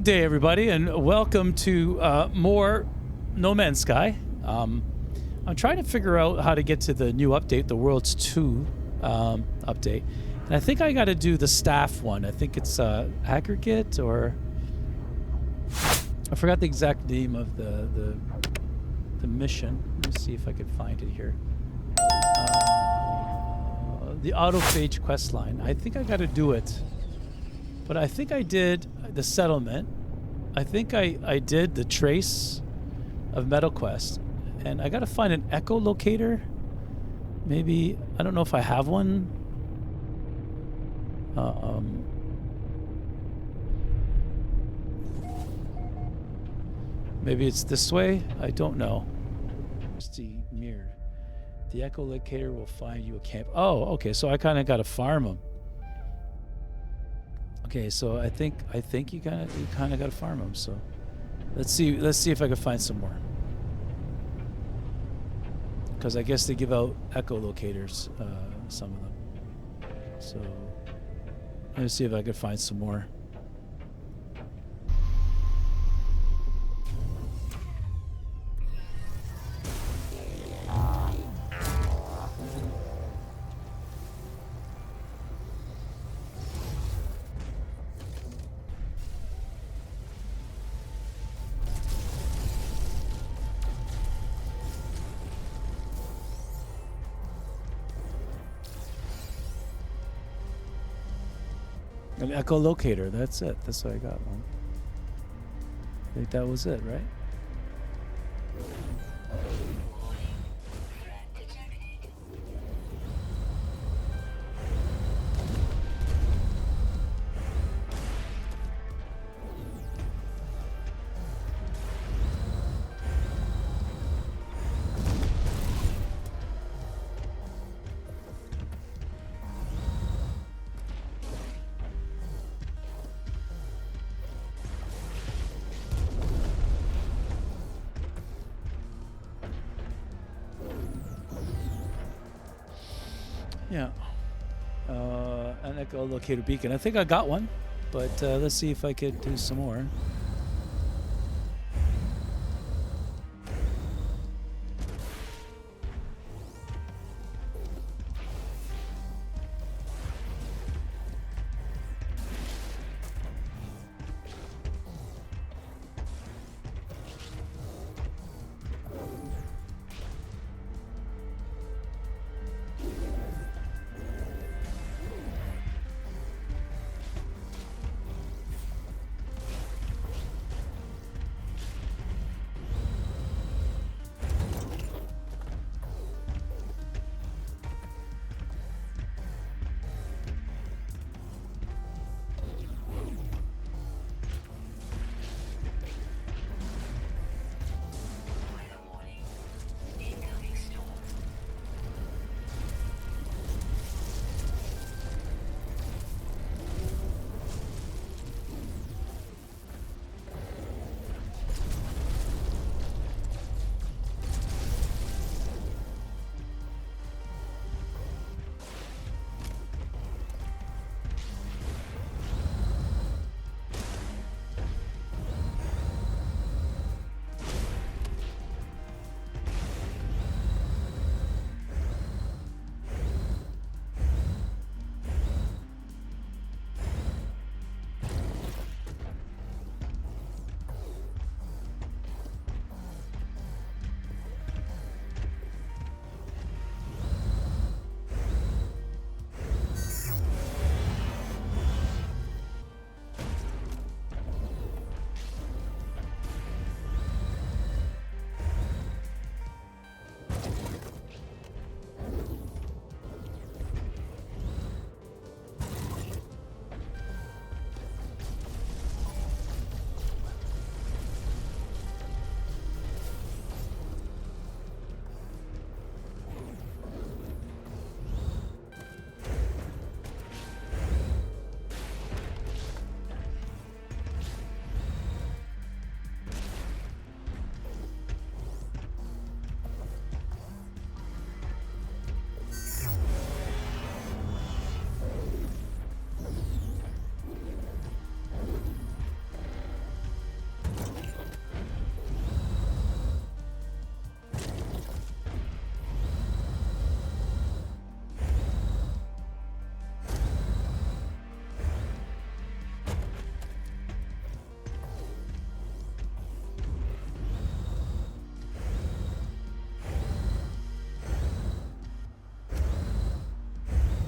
Good day, everybody, and welcome to more No Man's Sky. I'm trying to figure out how to get to the new update, the Worlds 2 update. And I think I got to do the staff one. I think it's aggregate, or I forgot the exact name of the mission. Let me see if I can find it here. The Autophage quest line. I think I got to do it. But I think I did the settlement. I think I did the trace of MetaQuest. And I got to find an echolocator. Maybe, I don't know if I have one. Maybe it's this way. I don't know. It's the mirror. The echolocator will find you a camp. Oh, okay. So I kind of got to farm them. Okay, so I think you kind of got to farm them. So let's see if I can find some more. Because I guess they give out echolocators, some of them. So let's see if I can find some more. An echolocator, that's it. That's why I got one. I think that was it, right? Yeah, an echolocator beacon. I think I got one, but let's see if I could do some more.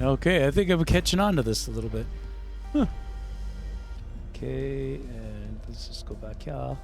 Okay, I think I'm catching on to this a little bit. Huh. Okay, and let's just go back here.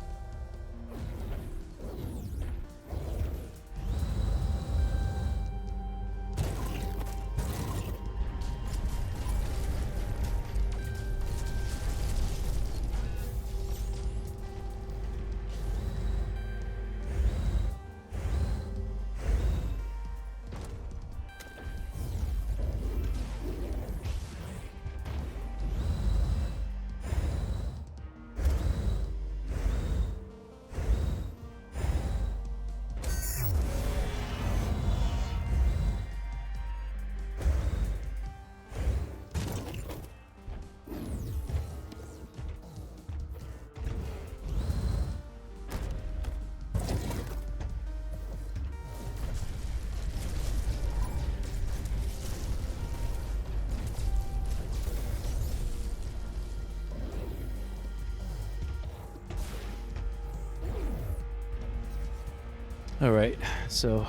All right, so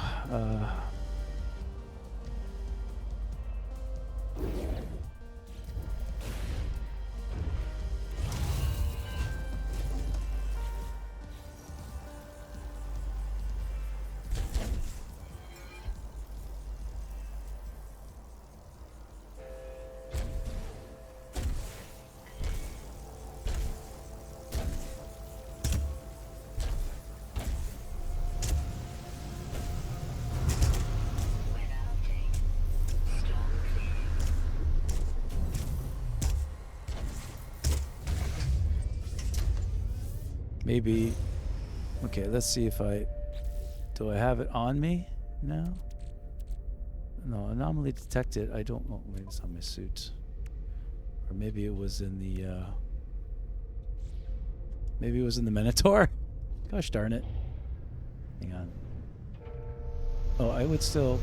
maybe, okay, let's see if do I have it on me now? No, anomaly detected. I don't know, maybe it's on my suit. Or maybe it was in the, maybe it was in the Minotaur? Gosh darn it. Hang on. Oh, I would still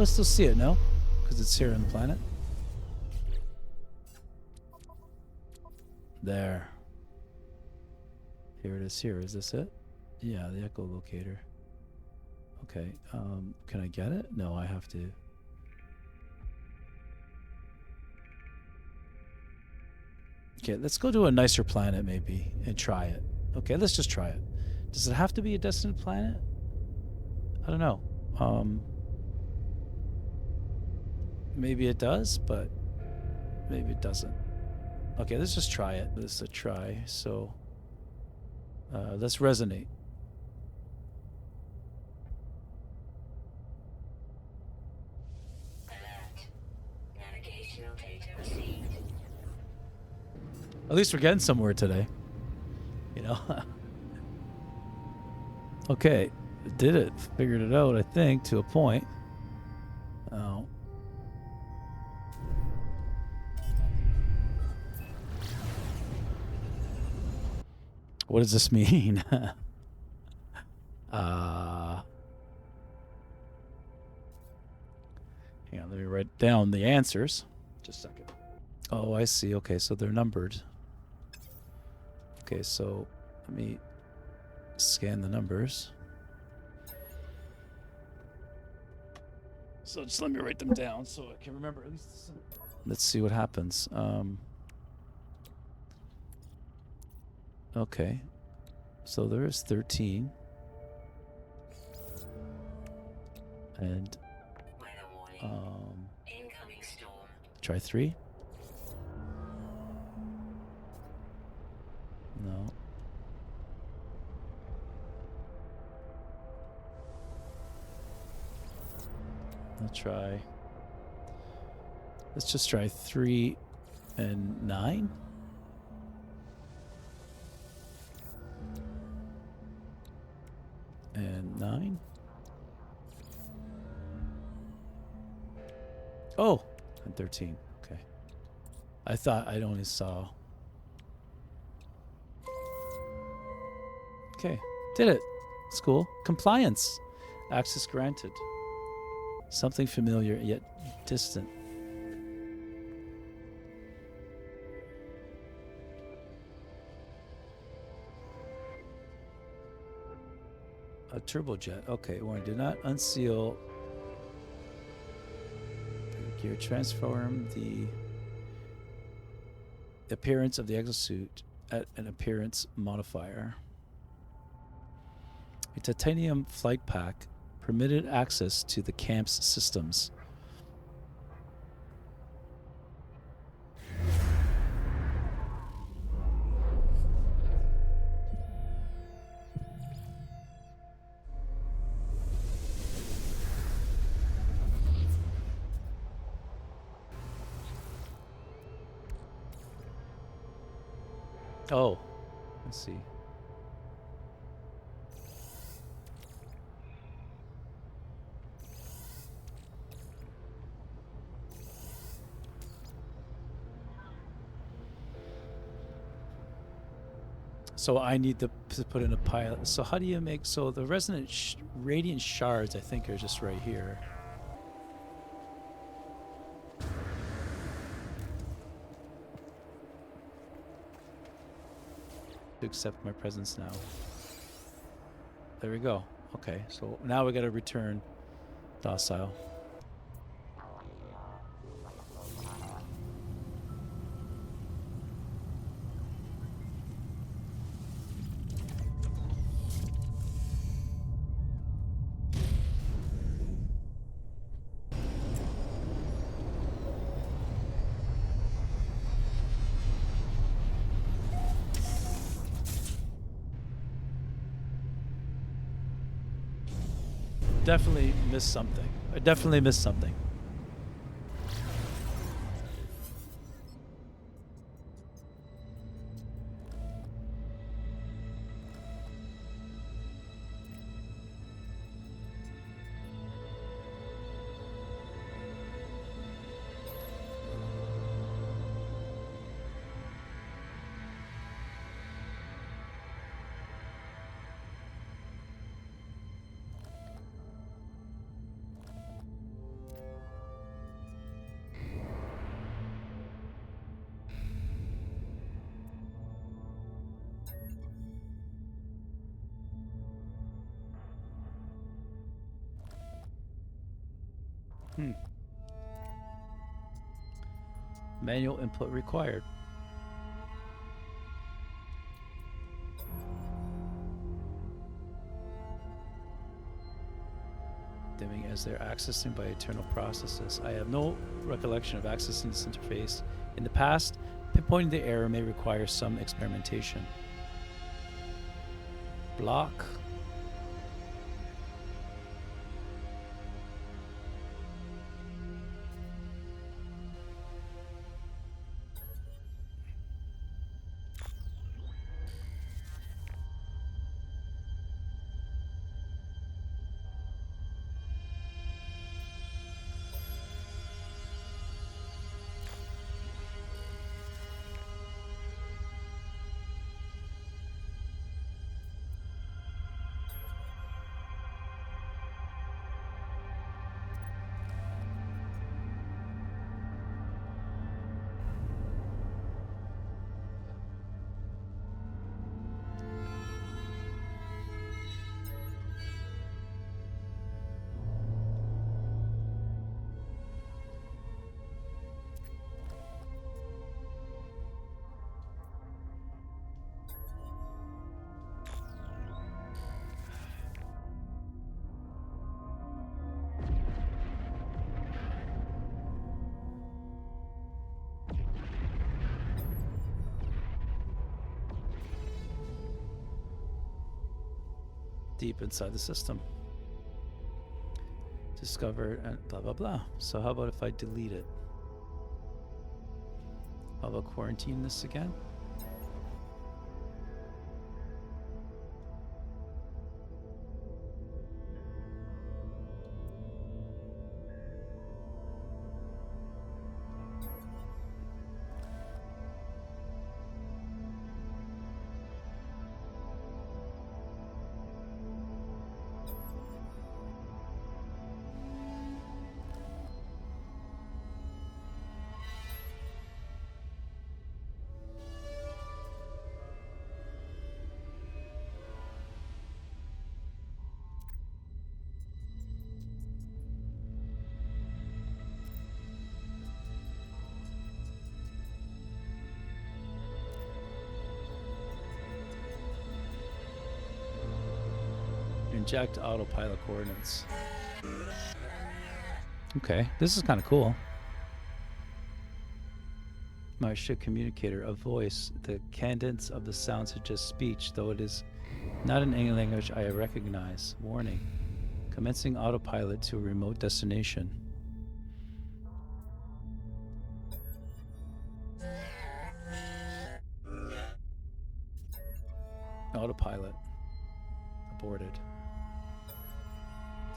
see it, no? Because it's here on the planet. There. Here it is here. Is this it? Yeah, the echolocator. Okay. Can I get it? No, I have to. Okay, let's go to a nicer planet maybe and try it. Okay, let's just try it. Does it have to be a distant planet? I don't know. Maybe it does, but maybe it doesn't. Okay, let's just try it. This is a try. So let's resonate. Alert. Navigational data received. At least we're getting somewhere today. You know? Okay. Did it. Figured it out, I think, to a point. Oh. What does this mean? Hang on, let me write down the answers. Just a second. Oh, I see. Okay, so they're numbered. Okay, so let me scan the numbers. So just let me write them down so I can remember at least some. Let's see what happens. Okay. So there is 13. And Incoming storm. try 3. No. I'll try. Let's just try 3 and 9. And 9. Oh, and 13. Okay. I thought I only saw. Okay, did it. It's cool. Compliance. Access granted. Something familiar yet distant. A turbojet. Okay, warning. Do not unseal Gear transform the appearance of the exosuit at an appearance modifier. A titanium flight pack permitted access to the camp's systems. Oh, let's see. So I need to put in a pilot. So how do you make... So the resonant radiant shards, I think, are just right here. To accept my presence now. There we go. Okay, so now we got to return docile. Definitely missed something. I definitely missed something. Manual input required. Dimming as they're accessing by internal processes. I have no recollection of accessing this interface in the past. Pinpointing the error may require some experimentation. Block. Deep inside the system. Discover and blah blah blah. So how about if I delete it? How about quarantine this again? Inject autopilot coordinates. Okay, this is kind of cool. My ship communicator, a voice. The cadence of the sound suggests speech, though it is not in any language I recognize. Warning. Commencing autopilot to a remote destination. Autopilot. Aborted.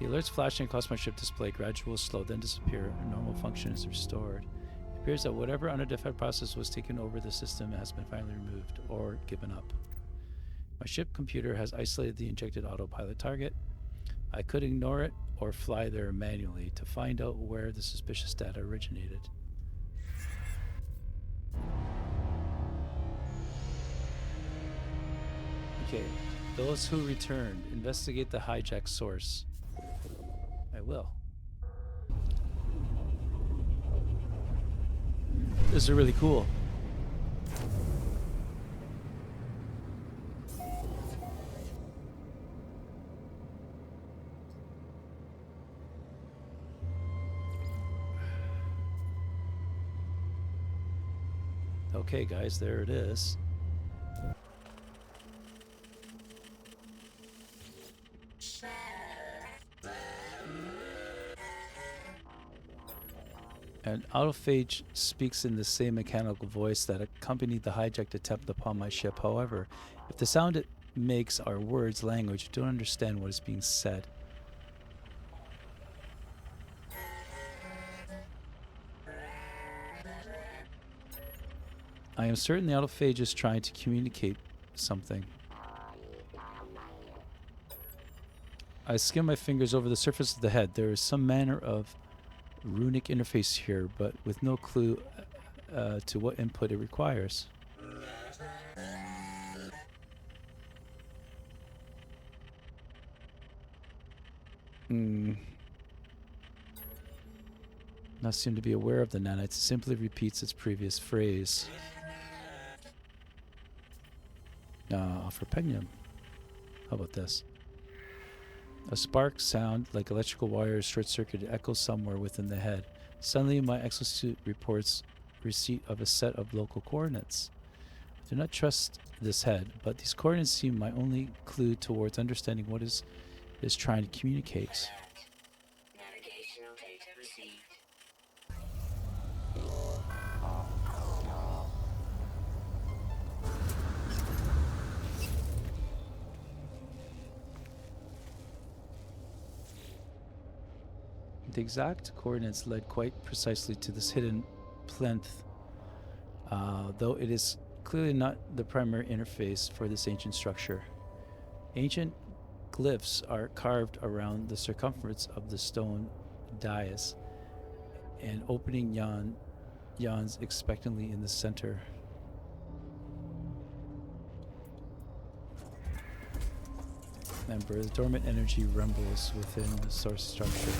The alerts flashing across my ship display gradual slow, then disappear, and normal function is restored. It appears that whatever unidentified process was taken over the system has been finally removed or given up. My ship computer has isolated the injected autopilot target. I could ignore it or fly there manually to find out where the suspicious data originated. Okay, those who returned, investigate the hijack source. I will. This is really cool. Okay, guys, there it is. And Autophage speaks in the same mechanical voice that accompanied the hijacked attempt upon my ship. However, if the sound it makes are words, language, I don't understand what is being said. I am certain the Autophage is trying to communicate something. I skim my fingers over the surface of the head. There is some manner of runic interface here, but with no clue to what input it requires. Not seem to be aware of the nanite. It simply repeats its previous phrase. For Pegnium. How about this? A spark sound like electrical wires short-circuited echoes somewhere within the head. Suddenly my exosuit reports receipt of a set of local coordinates. I do not trust this head, but these coordinates seem my only clue towards understanding what is trying to communicate. Navigational data received. The exact coordinates led quite precisely to this hidden plinth, though it is clearly not the primary interface for this ancient structure. Ancient glyphs are carved around the circumference of the stone dais, and opening yawns expectantly in the center. Remember, the dormant energy rumbles within the source structure.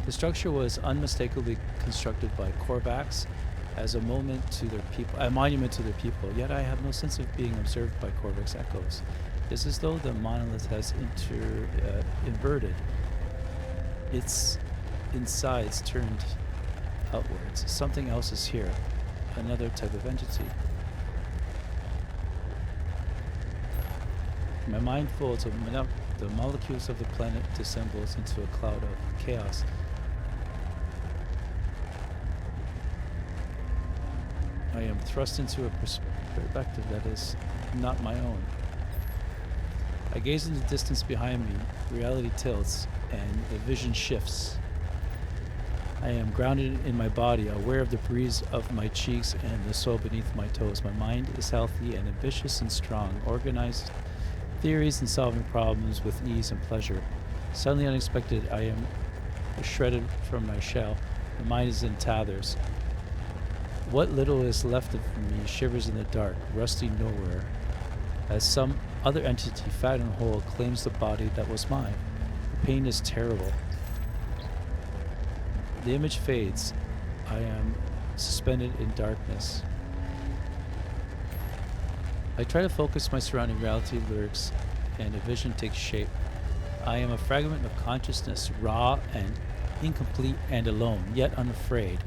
The structure was unmistakably constructed by Korvax as a monument to their people, yet I have no sense of being observed by Korvax echoes. It's as though the monolith has inverted. Its insides turned outwards. Something else is here. Another type of entity. My mind folds, the molecules of the planet dissembles into a cloud of chaos. I am thrust into a perspective that is not my own. I gaze into the distance behind me. Reality tilts, and the vision shifts. I am grounded in my body, aware of the breeze of my cheeks and the soil beneath my toes. My mind is healthy and ambitious and strong, organized theories and solving problems with ease and pleasure. Suddenly unexpected, I am shredded from my shell. My mind is in tatters. What little is left of me shivers in the dark, rusty nowhere, as some other entity, fat and whole, claims the body that was mine. The pain is terrible. The image fades. I am suspended in darkness. I try to focus my surrounding reality lyrics, and a vision takes shape. I am a fragment of consciousness, raw and incomplete and alone, yet unafraid.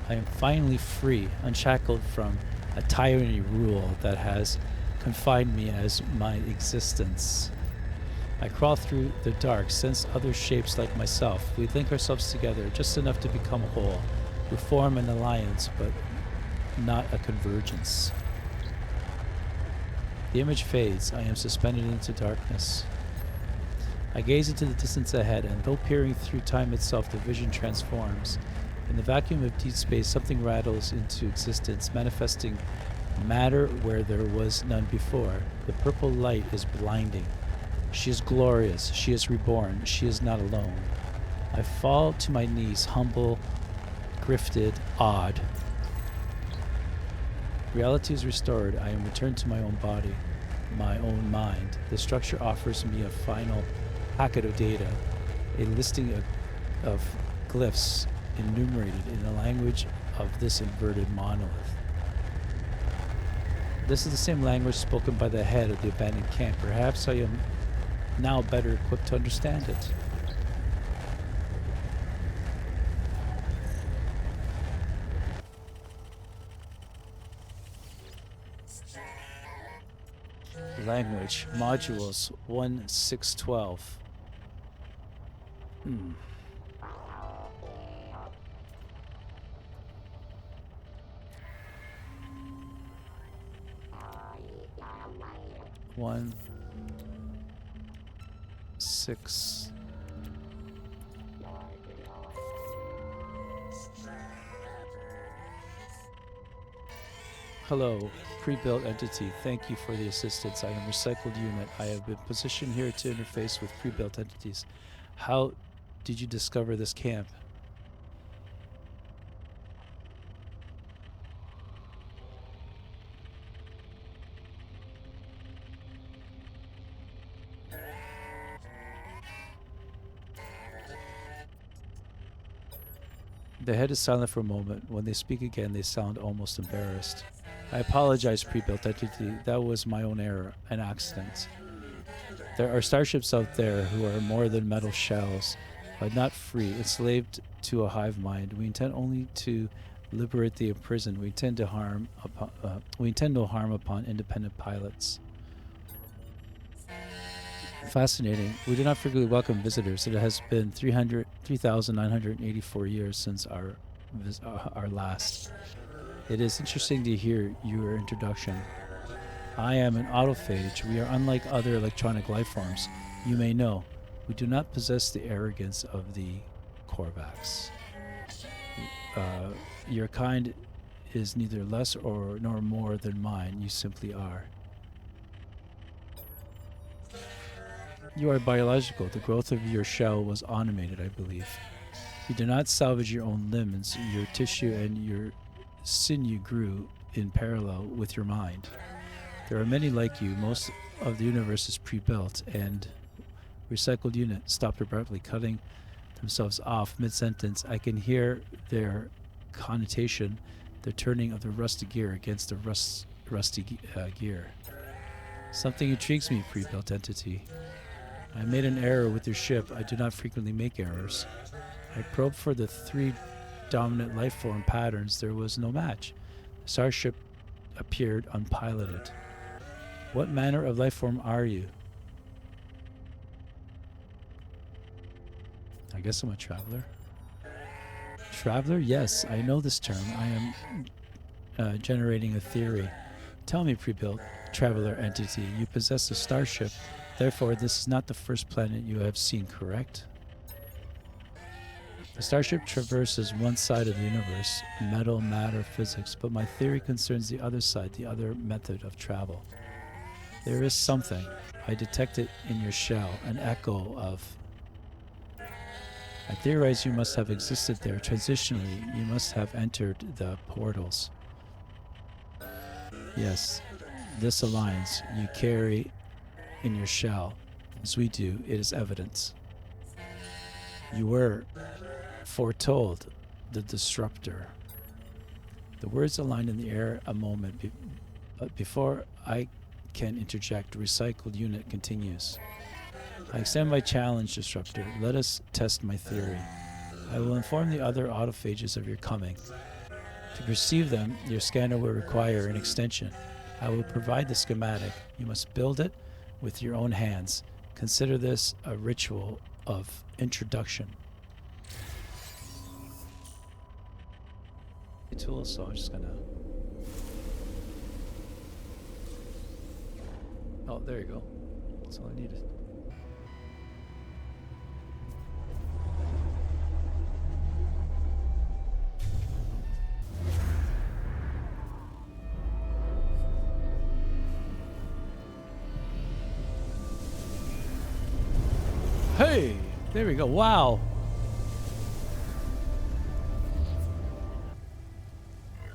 I am finally free, unshackled from a tyranny rule that has confined me as my existence. I crawl through the dark, sense other shapes like myself. We link ourselves together just enough to become whole. We form an alliance, but not a convergence. The image fades. I am suspended into darkness. I gaze into the distance ahead, and though peering through time itself, the vision transforms. In the vacuum of deep space, something rattles into existence, manifesting matter where there was none before. The purple light is blinding. She is glorious. She is reborn. She is not alone. I fall to my knees, humble, grifted, awed. Reality is restored. I am returned to my own body, my own mind. The structure offers me a final packet of data, a listing of glyphs enumerated in the language of this inverted monolith. This is the same language spoken by the head of the abandoned camp. Perhaps I am now better equipped to understand it. Language, modules 1.6.12. One, 6. Hello, pre-built entity. Thank you for the assistance. I am recycled unit. I have been positioned here to interface with pre-built entities. How did you discover this camp? The head is silent for a moment. When they speak again, they sound almost embarrassed. I apologize, pre-built entity. That was my own error, an accident. There are starships out there who are more than metal shells, but not free, enslaved to a hive mind. We intend only to liberate the imprisoned. We intend no harm upon independent pilots. Fascinating. We do not frequently welcome visitors. It has been 3,984 years since our last. It is interesting to hear your introduction. I am an autophage. We are unlike other electronic life forms. You may know, we do not possess the arrogance of the Korvax. Your kind is neither less nor more than mine. You simply are. You are biological. The growth of your shell was automated, I believe. You did not salvage your own limbs. Your tissue and your sinew grew in parallel with your mind. There are many like you. Most of the universe is pre-built, and recycled unit stopped abruptly, cutting themselves off mid-sentence. I can hear their connotation, the turning of the rusty gear against the rusty gear. Something intrigues me, pre-built entity. I made an error with your ship. I do not frequently make errors. I probed for the 3 dominant life form patterns. There was no match. The starship appeared unpiloted. What manner of life form are you? I guess I'm a traveler. Traveler? Yes, I know this term. I am generating a theory. Tell me, pre-built traveler entity, you possess a starship. Therefore, this is not the first planet you have seen, correct? The starship traverses one side of the universe, metal, matter, physics, but my theory concerns the other side, the other method of travel. There is something. I detect it in your shell, an echo of... I theorize you must have existed there. Transitionally, you must have entered the portals. Yes, this aligns. You carry in your shell, as we do, it is evidence. You were foretold the disruptor. The words aligned in the air a moment, but before I can interject, recycled unit continues. I extend my challenge, disruptor. Let us test my theory. I will inform the other autophages of your coming. To perceive them, your scanner will require an extension. I will provide the schematic. You must build it with your own hands. Consider this a ritual of introduction. Tools, so I'm just gonna. Oh, there you go. That's all I needed. Hey, there we go. Wow.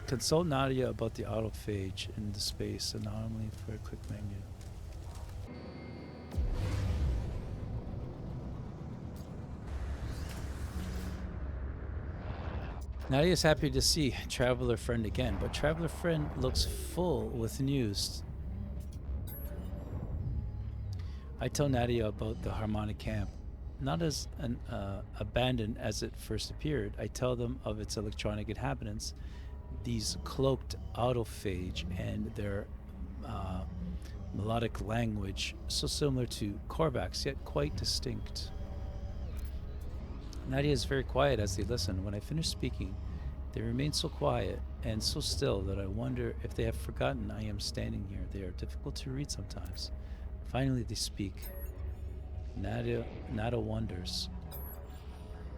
Consult Nadia about the autophage in the space anomaly for a quick menu. Nadia is happy to see Traveler Friend again, but Traveler Friend looks full with news. I tell Nadia about the harmonic camp. Not as abandoned as it first appeared, I tell them of its electronic inhabitants, these cloaked autophage and their melodic language, so similar to Korvax, yet quite distinct. Nadia is very quiet as they listen. When I finish speaking, they remain so quiet and so still that I wonder if they have forgotten I am standing here. They are difficult to read sometimes. Finally, they speak. Nadia wonders.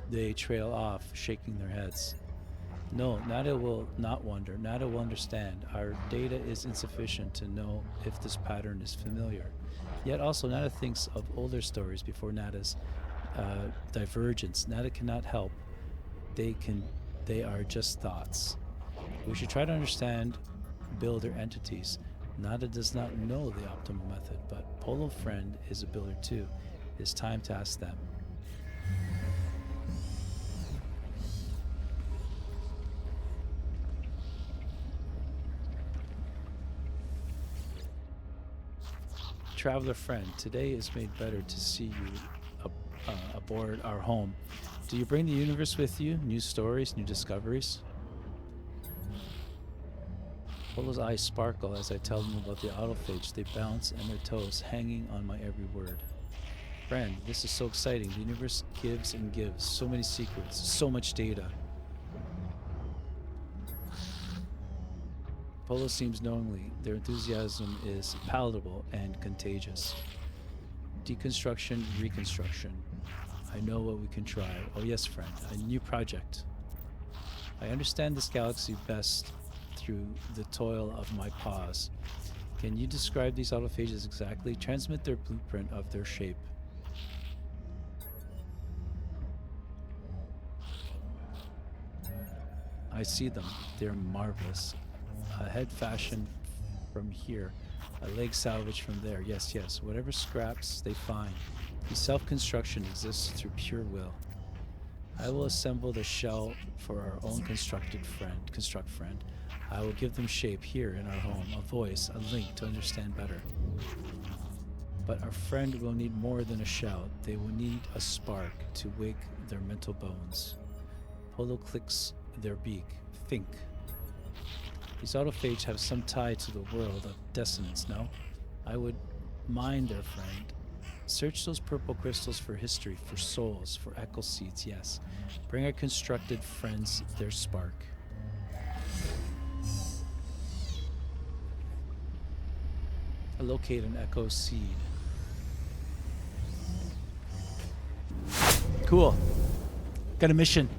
They trail off, shaking their heads. No, Nadia will not wonder. Nadia will understand. Our data is insufficient to know if this pattern is familiar. Yet also, Nadia thinks of older stories before Nadia's divergence. Nadia cannot help. They are just thoughts. We should try to understand builder entities. Nadia does not know the optimal method, but Polo Friend is a builder too. It is time to ask them. Traveler Friend, today is made better to see you aboard our home. Do you bring the universe with you? New stories, new discoveries? Polo's eyes sparkle as I tell them about the autophage. They bounce and their toes hanging on my every word. Friend, this is so exciting. The universe gives and gives. So many secrets, so much data. Polo seems knowingly. Their enthusiasm is palatable and contagious. Deconstruction, reconstruction. I know what we can try. Oh yes, friend, a new project. I understand this galaxy best through the toil of my paws. Can you describe these autophages exactly? Transmit their blueprint of their shape. I see them. They're marvelous. A head fashioned from here, a leg salvaged from there. Yes, yes. Whatever scraps they find. The self-construction exists through pure will. I will assemble the shell for our own construct friend. I will give them shape here in our home, a voice, a link to understand better. But our friend will need more than a shell. They will need a spark to wake their mental bones. Polo clicks their beak. Think. These autophages have some tie to the world of dissonance, no? I would mind their friend. Search those purple crystals for history, for souls, for echo seeds, yes. Bring our constructed friends their spark. Locate an echo seed. Cool. Got a mission.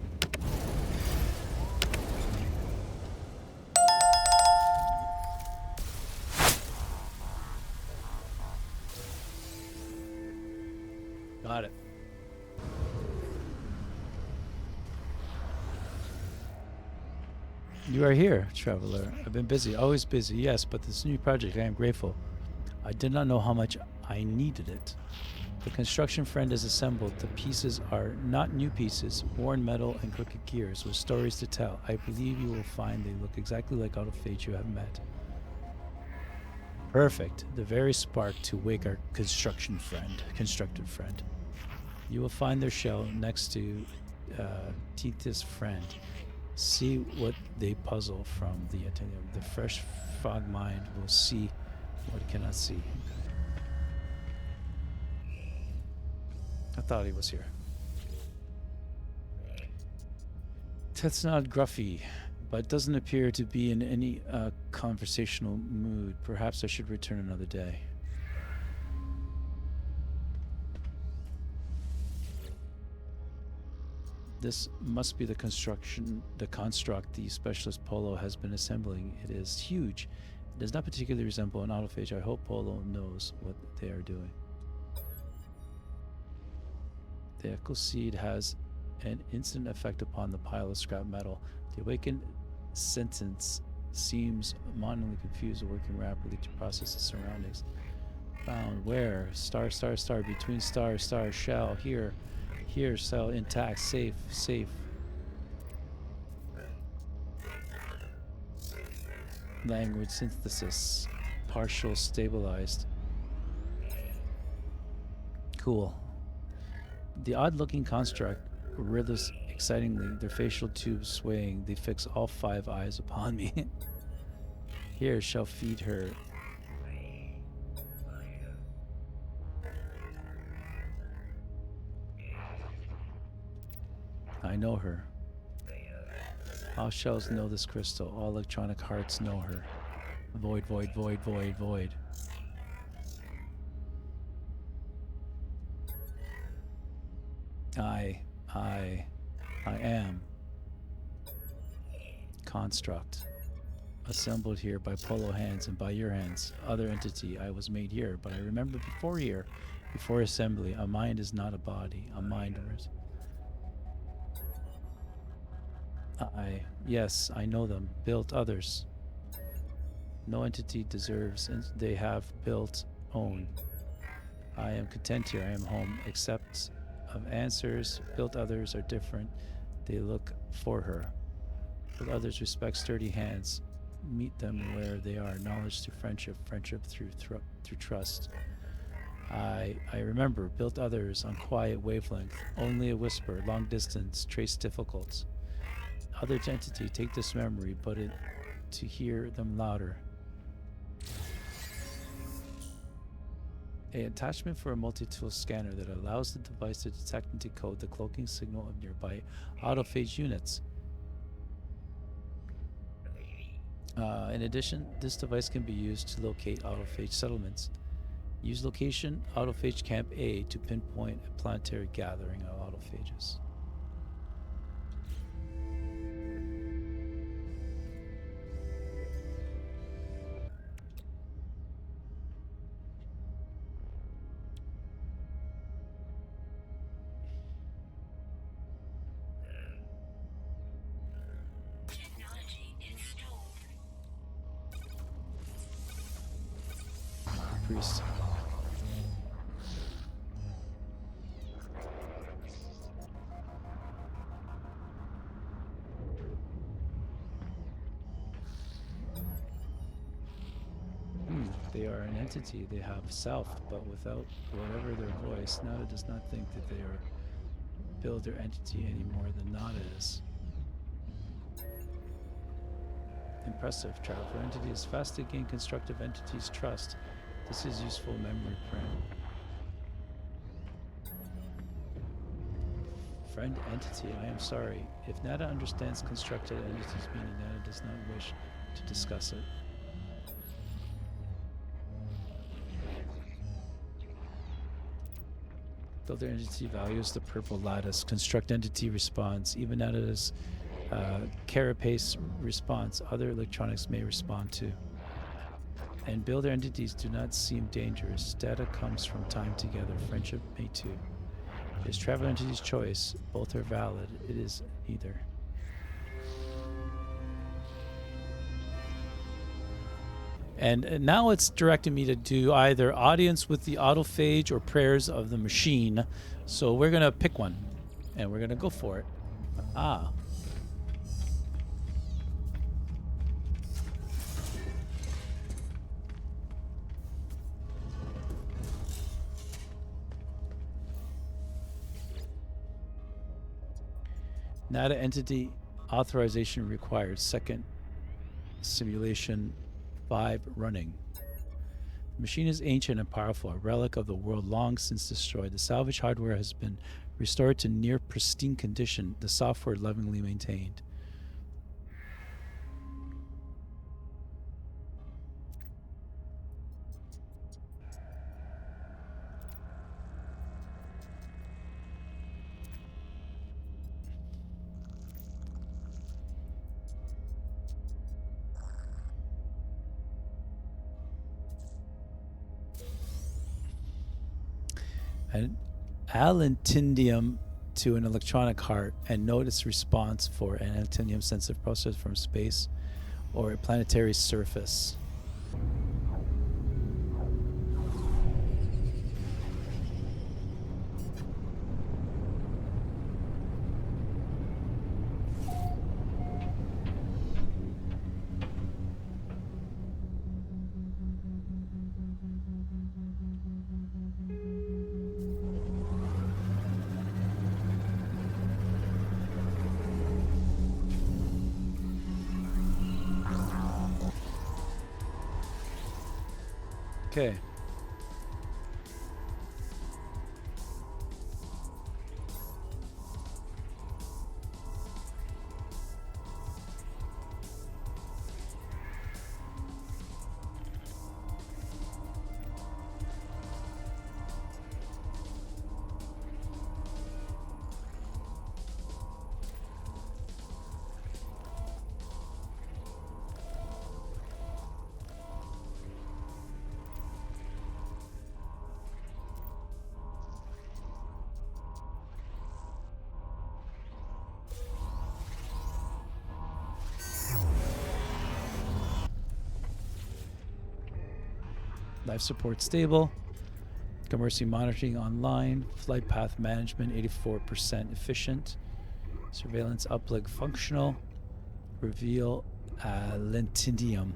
Got it. You are here, traveler. I've been busy, always busy, yes, but this new project, I am grateful. I did not know how much I needed it. The construction friend is assembled. The pieces are not new pieces, worn metal and crooked gears with stories to tell. I believe you will find they look exactly like Autophage you have met. Perfect. The very spark to wake our constructed friend. You will find their shell next to Tita's friend. See what they puzzle from the attendant. The fresh fog mind will see what it cannot see. I thought he was here. That's not gruffy, but doesn't appear to be in any conversational mood. Perhaps I should return another day. This must be the construct the specialist Polo has been assembling. It is huge. It does not particularly resemble an autophage. I hope Polo knows what they are doing. The echo seed has an instant effect upon the pile of scrap metal. The awakened sentence seems momently confused, working rapidly to process the surroundings. Found where? Star, star, star, between star, star, shell, here, cell, intact, safe. Language synthesis, partial stabilized. Cool. The odd-looking construct writhers excitingly, their facial tubes swaying. They fix all 5 eyes upon me. Here shall feed her. I know her. All shells know this crystal. All electronic hearts know her. Void, void, void, void, void. I am. Construct. Assembled here by Polo hands and by your hands. Other entity. I was made here, but I remember before here, before assembly, a mind is not a body. A mind is. Yes, I know them. Built others. No entity deserves, and they have built own. I am content here. I am home, except of answers. Built others are different. They look for her. Built others respect sturdy hands. Meet them where they are. Knowledge through friendship. Friendship through trust. I remember. Built others on quiet wavelength. Only a whisper. Long distance. Trace difficult. Other entity, take this memory, but it to hear them louder. An attachment for a multi-tool scanner that allows the device to detect and decode the cloaking signal of nearby autophage units. In addition, this device can be used to locate autophage settlements. Use location autophage camp A to pinpoint a planetary gathering of autophages. Priest. They are an entity. They have self, but without whatever their voice, Nada does not think that they are build their entity any more than Nada is. Impressive. Travel for entity is fast to gain constructive entities' trust. This is useful memory print. Friend entity, I am sorry. If Nada understands constructed entities meaning, Nada does not wish to discuss it. Though their entity values the purple lattice, construct entity responds. Even Nada's carapace response, other electronics may respond to. And builder entities do not seem dangerous. Data comes from time together. Friendship may too. It is travel entity's choice. Both are valid. It is neither. And now it's directing me to do either audience with the autophage or prayers of the machine. So we're going to pick one, and we're going to go for it. Ah. NADA entity authorization required. Second simulation 5 running. The machine is ancient and powerful, a relic of the world long since destroyed. The salvage hardware has been restored to near pristine condition, the software lovingly maintained. An allantidium to an electronic heart, and note its response for an allantidium sensitive process from space or a planetary surface. Okay. Life support stable. Commercy monitoring online. Flight path management 84% efficient. Surveillance uplink functional. Reveal lentidium.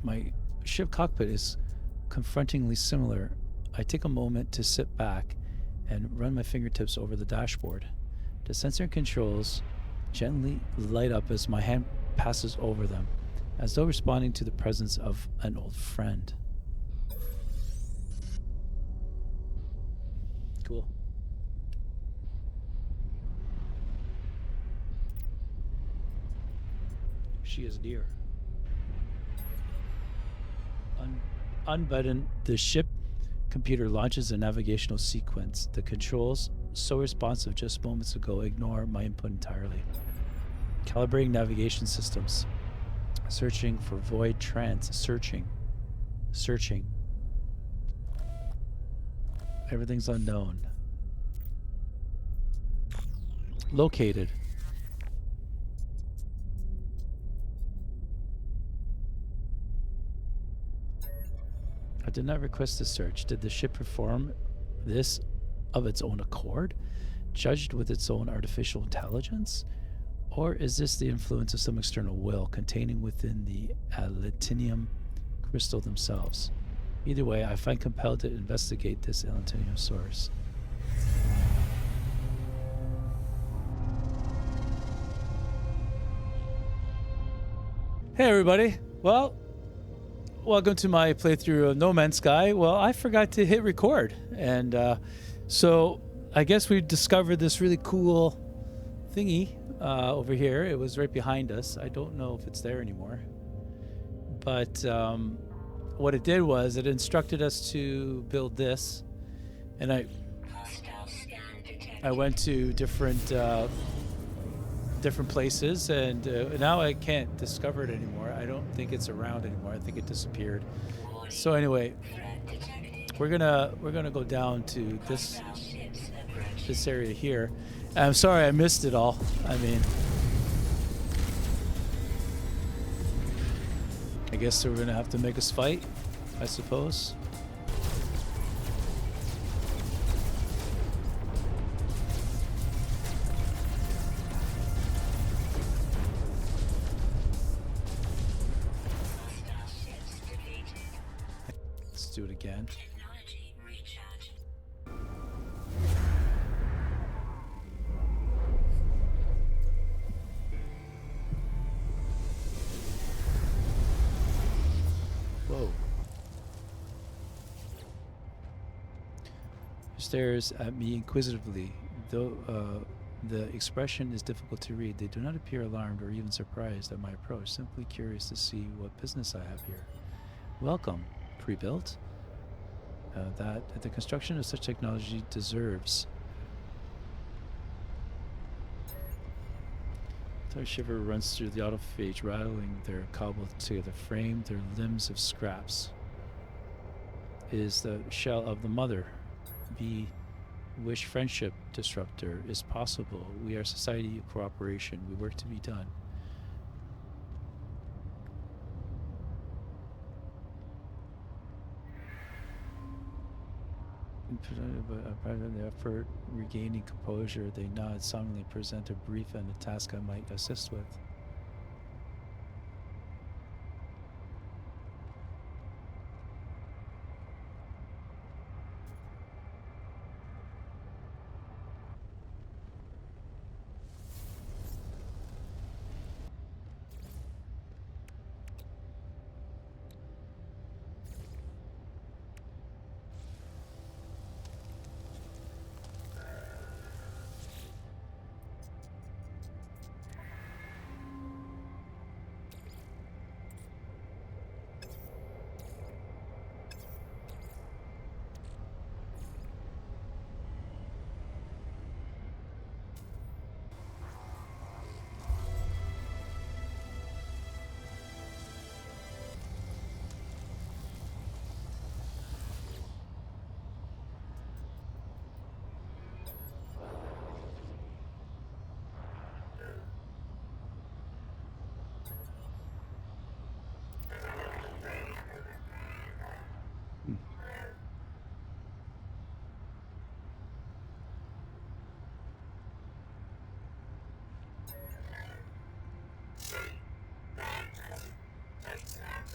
My ship cockpit is confrontingly similar. I take a moment to sit back and run my fingertips over the dashboard. The sensor controls gently light up as my hand passes over them, as though responding to the presence of an old friend. Cool. She is dear. Unbutton the ship computer launches a navigational sequence. The controls, so responsive just moments ago, ignore my input entirely. Calibrating navigation systems. Searching for void trans. Searching. Everything's unknown. Located. I did not request the search. Did the ship perform this of its own accord, judged with its own artificial intelligence? Or is this the influence of some external will containing within the allantidium crystal themselves? Either way, I find compelled to investigate this allantidium source. Hey everybody. Well, welcome to my playthrough of No Man's Sky. Well, I forgot to hit record, and so I guess we discovered this really cool thingy over here. It was right behind us. I don't know if it's there anymore, but what it did was it instructed us to build this, and Hostile scan detected. I went to different places, and now I can't discover it anymore. I don't think it's around anymore. I think it disappeared. Warning. So anyway, Threat detected. we're gonna go down to this Hostile ships approaching. area here. I'm sorry I missed it all. I mean, I guess we're gonna have to make us fight, I suppose. Hostile ships defeated. Let's do it again. Technology recharge. Whoa. He stares at me inquisitively, though the expression is difficult to read. They do not appear alarmed or even surprised at my approach, simply curious to see what business I have here. Welcome, pre-built. That the construction of such technology deserves. A shiver runs through the autophage, rattling their cobbled together frame, their limbs of scraps. It is the shell of the mother. B. Wish friendship disruptor is possible. We are society of cooperation. We work to be done. By the effort regaining composure, they nod, solemnly present a brief and a task I might assist with.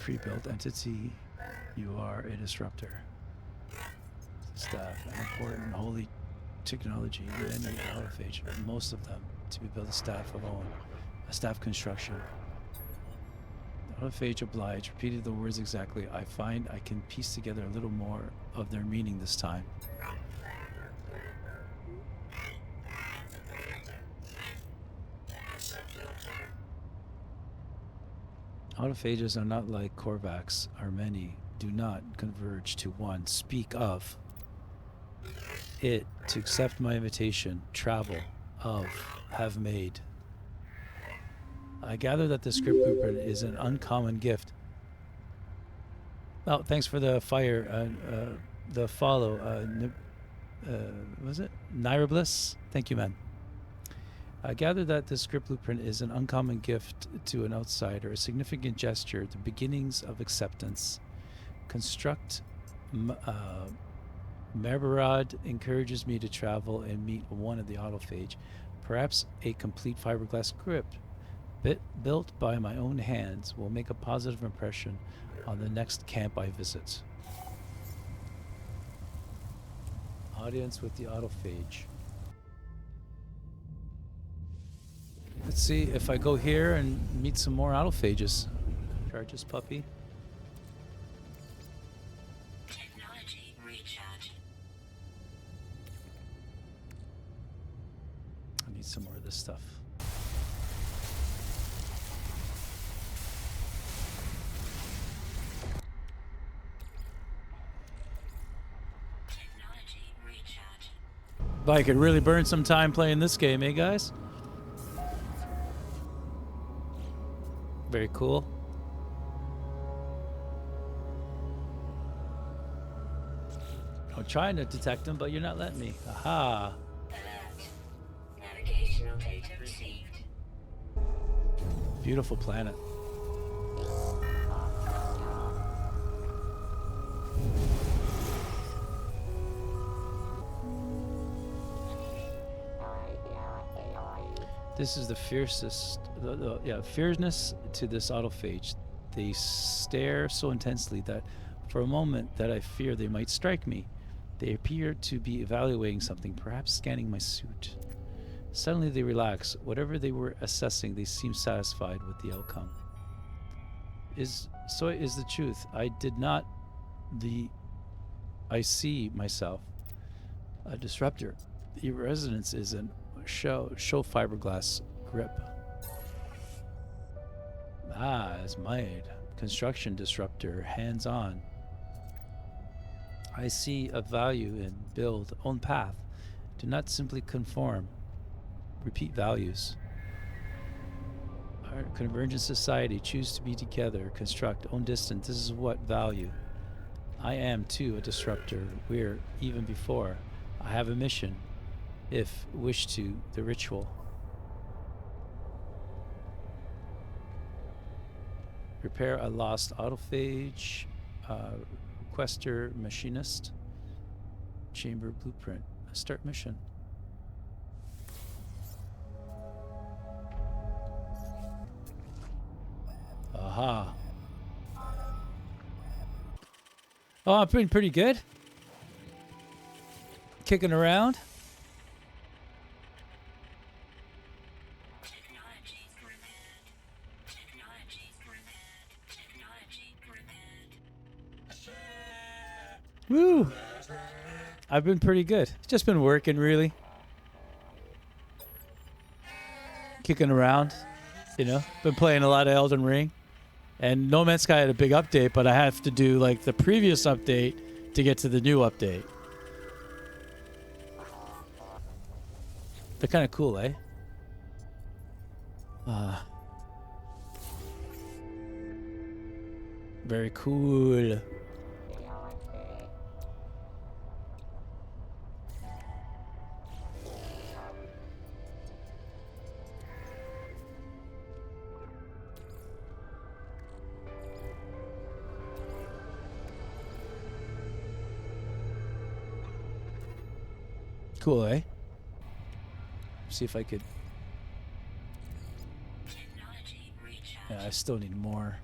Pre-built entity, you are a disruptor. Staff, an important holy technology. Many autophage, most of them, to be built a staff of own, a staff construction. Autophage obliged, repeated the words exactly. I find I can piece together a little more of their meaning this time. Autophages are not like Korvax, are many, do not converge to one. Speak of it, to accept my invitation, travel, of, have made. I gather that the script blueprint is an uncommon gift. Oh, thanks for the fire, the follow. Was it? Nirabliss? Thank you, man. I gather that the script blueprint is an uncommon gift to an outsider, a significant gesture, the beginnings of acceptance. Construct Merbarad encourages me to travel and meet one of the autophage, perhaps a complete fiberglass script built by my own hands will make a positive impression on the next camp I visit. Audience with the autophage. Let's see if I go here and meet some more autophages. Charges puppy. Technology recharge. I need some more of this stuff. But I could really burn some time playing this game, eh, guys? Very cool. I'm trying to detect them, but you're not letting me. Aha. Alert. Navigational data received. Beautiful planet. This is the fiercest, fierceness to this autophage. They stare so intensely that for a moment that I fear they might strike me. They appear to be evaluating something, perhaps scanning my suit. Suddenly they relax. Whatever they were assessing, they seem satisfied with the outcome. So is the truth. I see myself. A disruptor. The resonance is an show fiberglass grip. It's made. Construction disruptor, hands on. I see a value in build, own path. Do not simply conform. Repeat values. Our convergent society, choose to be together, construct, own distance. This is what value. I am too a disruptor. We're even before. I have a mission. If wish to, the ritual. Repair a lost autophage. Requester machinist. Chamber blueprint. Start mission. Aha. Oh, I'm doing pretty good. Kicking around. Technology prepared. Technology prepared. Technology prepared. Woo! I've been pretty good. Just been working, really. Kicking around. You know, been playing a lot of Elden Ring. And No Man's Sky had a big update, but I have to do like the previous update to get to the new update. They're kind of cool, eh? Very cool. Cool, eh? See if I could. Technology recharge. Yeah, I still need more.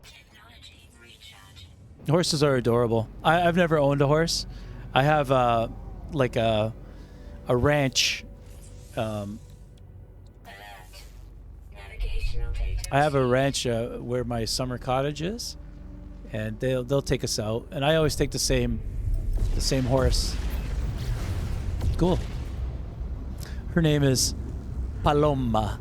Technology recharge. Horses are adorable. I've never owned a horse. I have like a ranch. Alert. Navigational data. I have a ranch where my summer cottage is, and they'll take us out. And I always take the same horse. Cool. Her name is Paloma.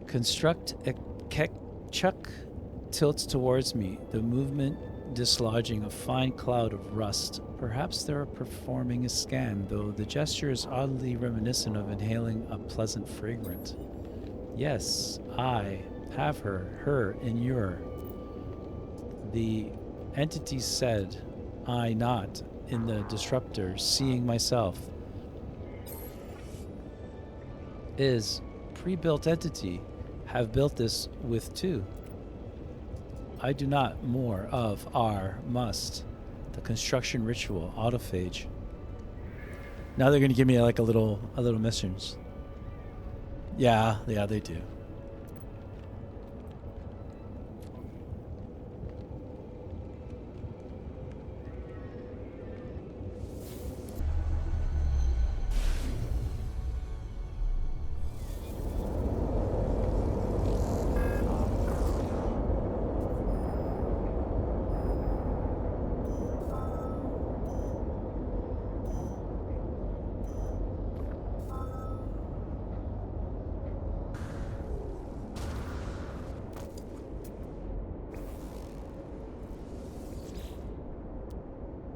Construct a chuck tilts towards me, the movement dislodging a fine cloud of rust. Perhaps they're performing a scan, though the gesture is oddly reminiscent of inhaling a pleasant fragrance. Yes, I have her in your. The entity said, I not, in the disruptor, seeing myself. Is pre-built entity. Have built this with two. I do not more of our must. The construction ritual, autophage. Now they're gonna give me like a little missions. Yeah, they do.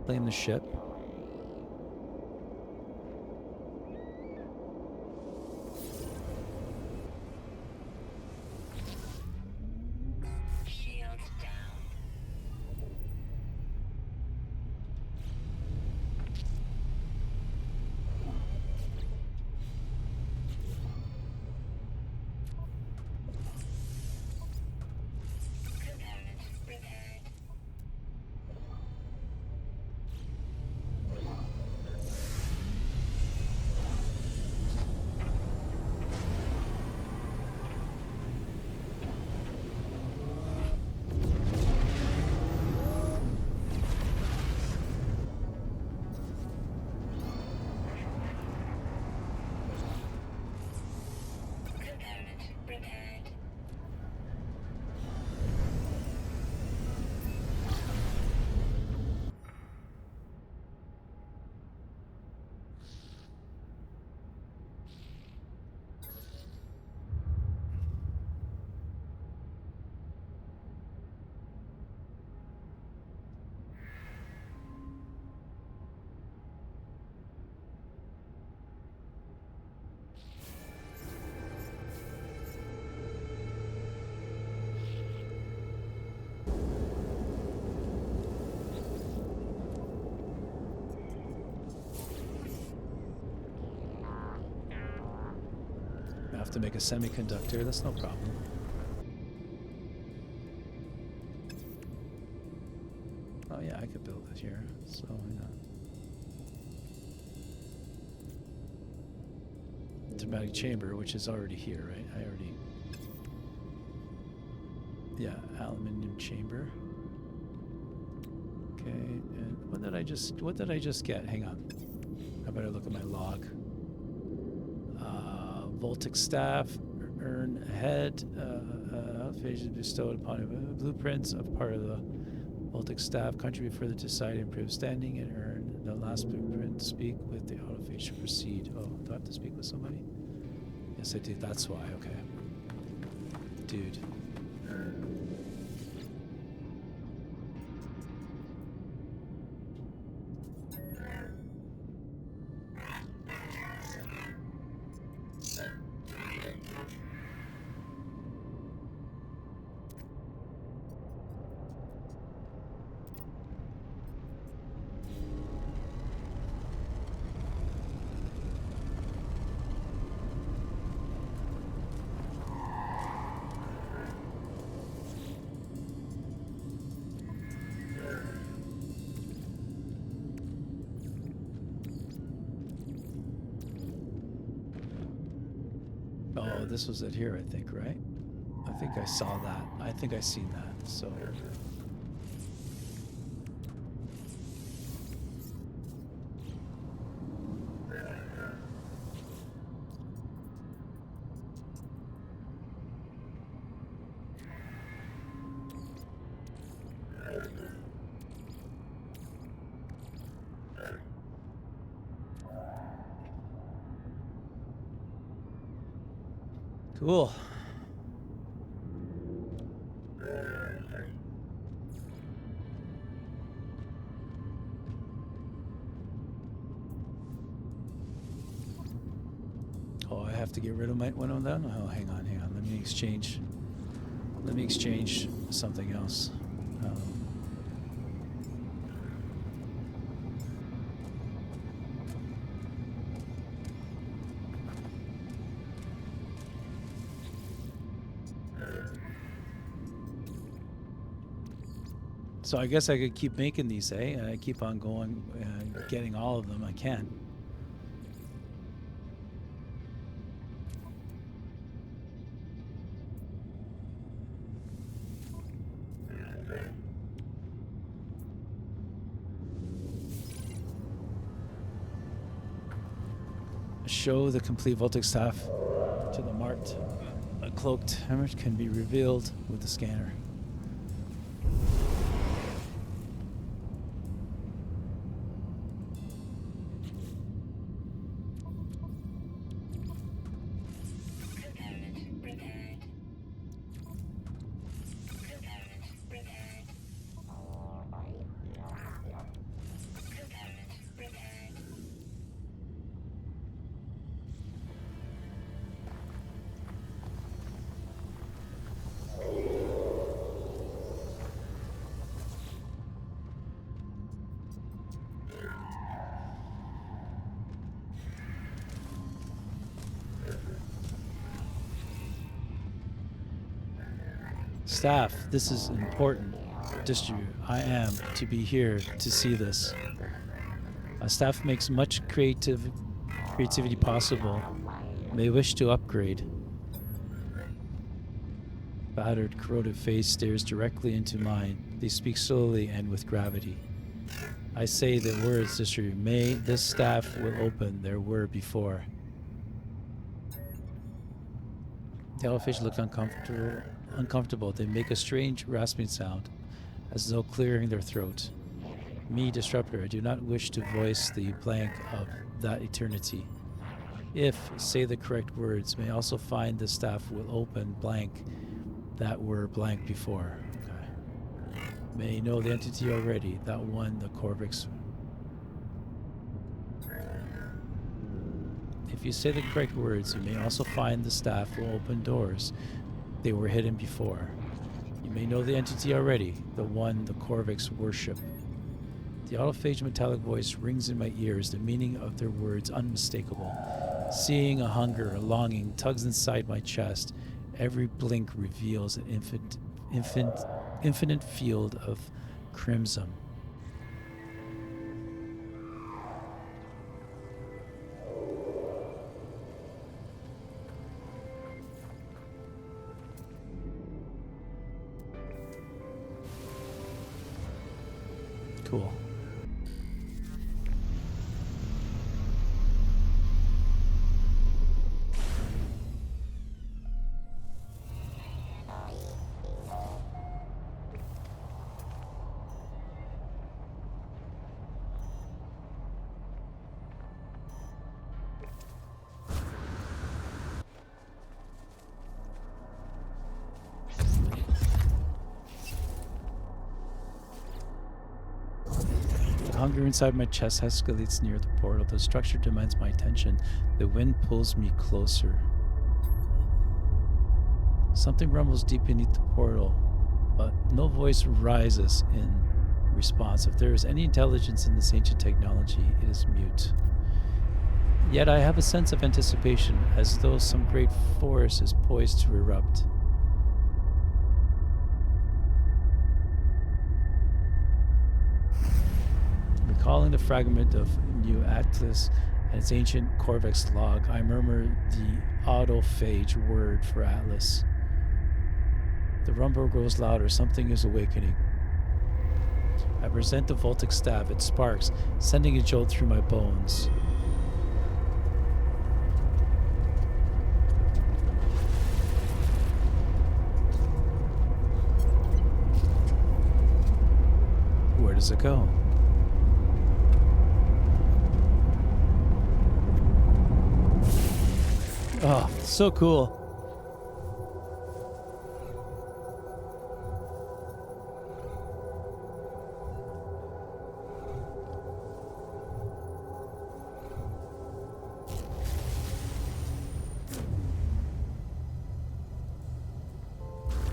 Claim the ship. Shields down. Component repaired. Component repaired. I have to make a semiconductor. That's no problem. Oh yeah, I could build it here. So hang on. Dramatic chamber, which is already here, right? I already. Yeah, aluminum chamber. Okay, and what did I just get? Hang on. I better look at my log. Voltic staff, earn ahead. Autophage is bestowed upon blueprints of part of the Voltic staff. Contribute further to society, improve standing, and earn the last blueprint. Speak with the Autophage to proceed. Oh, do I have to speak with somebody? Yes, I do. That's why. Okay, dude. Oh, this was it here, I think, right? I think I saw that. I think I seen that. So. Cool. Oh, I have to get rid of one of them? Oh, hang on. Let me exchange something else. So I guess I could keep making these, eh? And I keep on going and getting all of them I can. Show the complete Voltic staff to the marked cloaked image can be revealed with the scanner. Component repaired. Component repaired. Staff, this is important. District, I am to be here to see this. Staff makes much creativity possible. May wish to upgrade. Battered, corroded face stares directly into mine. They speak slowly and with gravity. I say the words, District. May this staff will open. There were before. The Autophage look uncomfortable. They make a strange rasping sound, as though clearing their throat. Me, Disruptor, I do not wish to voice the blank of that eternity. If, say the correct words, may also find the staff will open blank that were blank before. Okay. May know the entity already, that one, the Corvix. If you say the correct words, you may also find the staff will open doors. They were hidden before. You may know the entity already, the one the Corvix worship. The Autophage metallic voice rings in my ears, the meaning of their words unmistakable. Seeing a hunger, a longing tugs inside my chest. Every blink reveals an infinite field of crimson. Cool. The hunger inside my chest escalates near the portal. The structure demands my attention. The wind pulls me closer. Something rumbles deep beneath the portal, but no voice rises in response. If there is any intelligence in this ancient technology, it is mute. Yet I have a sense of anticipation, as though some great force is poised to erupt. Recalling the fragment of New Atlas and its ancient Corvex log, I murmur the Autophage word for Atlas. The rumble grows louder. Something is awakening. I present the Voltic staff. It sparks, sending a jolt through my bones. Where does it go? Oh, so cool.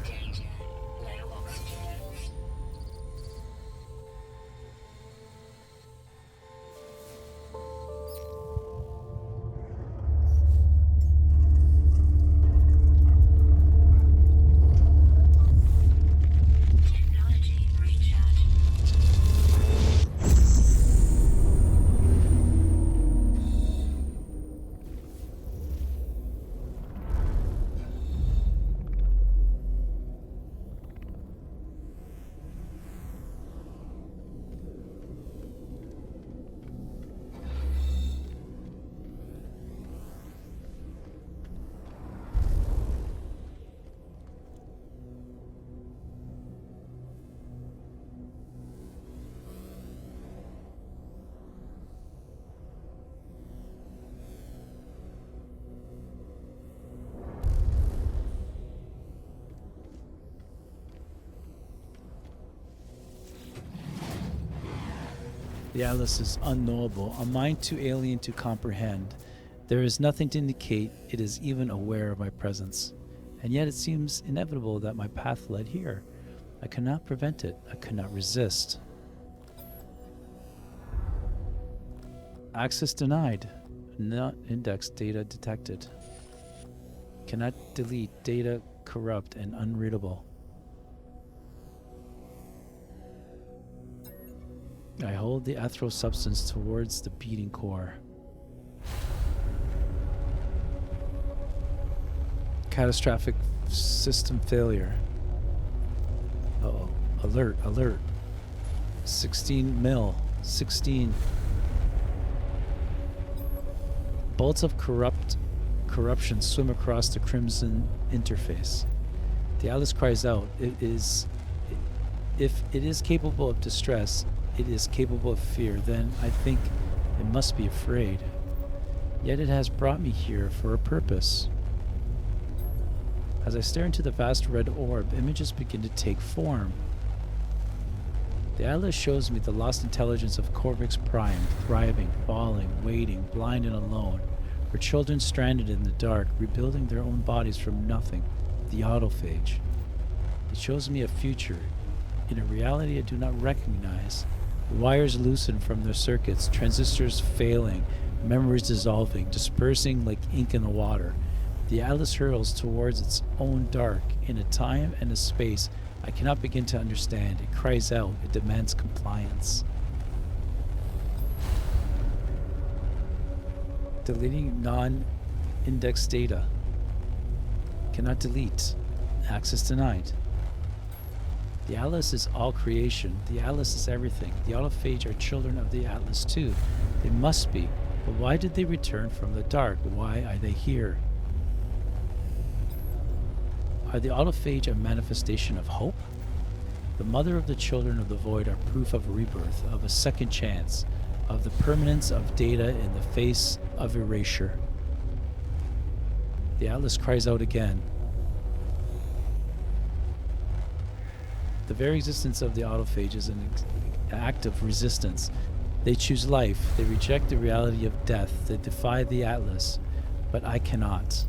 Danger. Low oxygen. Technology recharge. The Atlas is unknowable, a mind too alien to comprehend. There is nothing to indicate it is even aware of my presence. And yet it seems inevitable that my path led here. I cannot prevent it. I cannot resist. Access denied. Not index data detected. Cannot delete data corrupt and unreadable. I hold the ethereal substance towards the beating core. Catastrophic system failure. Uh-oh. Alert, alert. 16 mil. 16. Bolts of corruption swim across the crimson interface. The Atlas cries out. If it is capable of distress, it is capable of fear. Then I think it must be afraid. Yet it has brought me here for a purpose. As I stare into the vast red orb, images begin to take form. The Atlas shows me the lost intelligence of Corvix Prime, thriving, falling, waiting, blind and alone. Her children stranded in the dark, rebuilding their own bodies from nothing. The Autophage. It shows me a future, in a reality I do not recognize. The wires loosen from their circuits, transistors failing, memories dissolving, dispersing like ink in the water. The Atlas hurls towards its own dark, in a time and a space I cannot begin to understand. It cries out, it demands compliance. Deleting non-indexed data. Cannot delete. Access denied. The Atlas is all creation. The Atlas is everything. The Autophage are children of the Atlas too. They must be. But why did they return from the dark? Why are they here? Are the Autophage a manifestation of hope? The mother of the children of the void are proof of rebirth, of a second chance, of the permanence of data in the face of erasure. The Atlas cries out again. The very existence of the Autophage is an act of resistance. They choose life, they reject the reality of death, they defy the Atlas, but I cannot.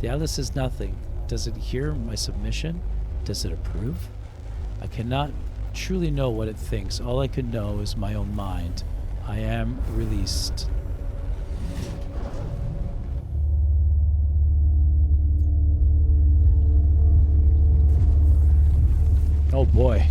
The Atlas is nothing. Does it hear my submission? Does it approve? I cannot truly know what it thinks. All I can know is my own mind. I am released. Oh boy.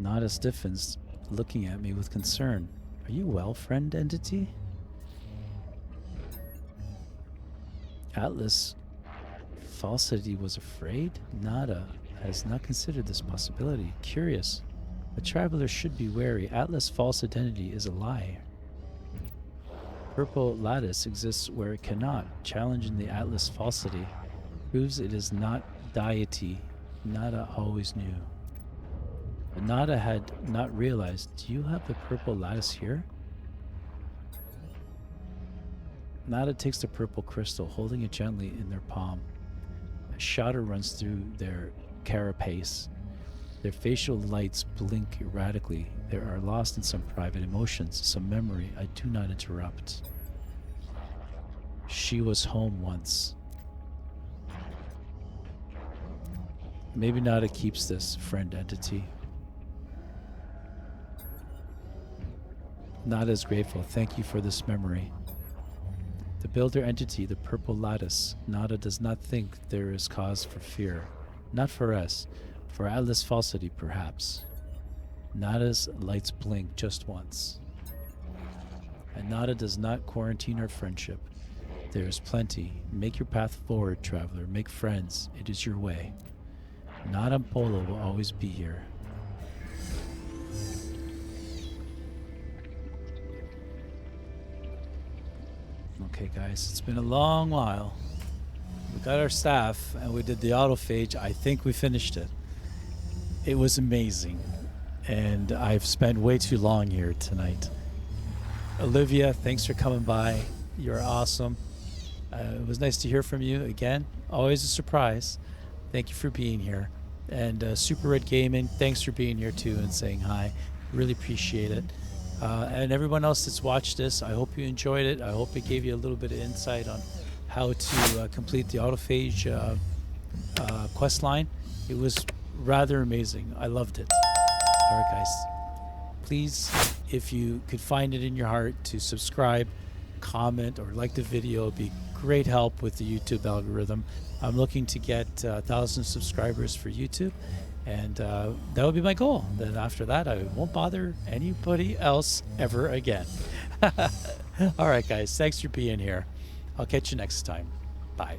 Nada stiffens, looking at me with concern. Are you well, friend entity? Atlas falsity was afraid? Nada has not considered this possibility. Curious. A traveler should be wary. Atlas false identity is a lie. Purple lattice exists where it cannot. Challenging the Atlas falsity proves it is not deity. Nada always knew. But Nada had not realized. Do you have the purple lattice here? Nada takes the purple crystal, holding it gently in their palm. A shudder runs through their carapace. Their facial lights blink erratically. They are lost in some private emotions, some memory I do not interrupt. She was home once. Maybe Nada keeps this, friend entity. Nada is grateful. Thank you for this memory. The builder entity, the purple lattice. Nada does not think there is cause for fear. Not for us. For Atlas falsity, perhaps. Nada's lights blink just once. And Nada does not quarantine our friendship. There is plenty. Make your path forward, traveler. Make friends. It is your way. Nada and Polo will always be here. Okay, guys, it's been a long while. We got our staff and we did the autophage. I think we finished it. It was amazing. And I've spent way too long here tonight. Olivia, thanks for coming by. You're awesome. It was nice to hear from you again. Always a surprise. Thank you for being here. And Super Red Gaming, thanks for being here too and saying hi. Really appreciate it. And everyone else that's watched this, I hope you enjoyed it. I hope it gave you a little bit of insight on how to complete the Autophage quest line. It was rather amazing. I loved it. All right, guys. Please, if you could find it in your heart to subscribe, comment, or like the video, it'd be great help with the YouTube algorithm. I'm looking to get 1,000 subscribers for YouTube, and that would be my goal. Then after that, I won't bother anybody else ever again. All right, guys. Thanks for being here. I'll catch you next time. Bye.